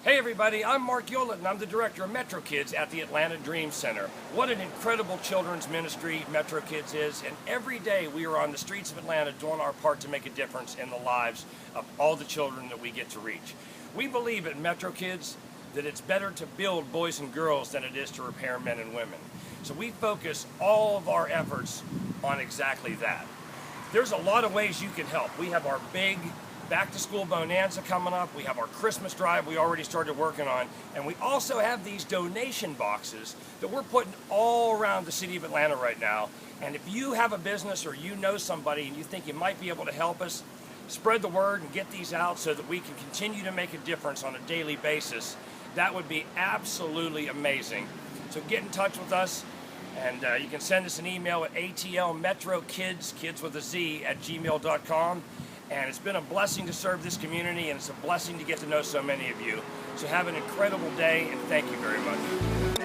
Hey everybody, I'm Mark Yolet and I'm the director of Metro Kids at the Atlanta Dream Center. What an incredible children's ministry Metro Kids is, and every day we are on the streets of Atlanta doing our part to make a difference in the lives of all the children that we get to reach. We believe at Metro Kids that it's better to build boys and girls than it is to repair men and women. So we focus all of our efforts on exactly that. There's a lot of ways you can help. We have our big back to school bonanza coming up. We have our Christmas drive we already started working on. And we also have these donation boxes that we're putting all around the city of Atlanta right now. And if you have a business or you know somebody and you think you might be able to help us, spread the word and get these out so that we can continue to make a difference on a daily basis. That would be absolutely amazing. So get in touch with us, and you can send us an email at atlmetrokids, kids with a Z, @gmail.com. And it's been a blessing to serve this community, and it's a blessing to get to know so many of you. So have an incredible day, and thank you very much.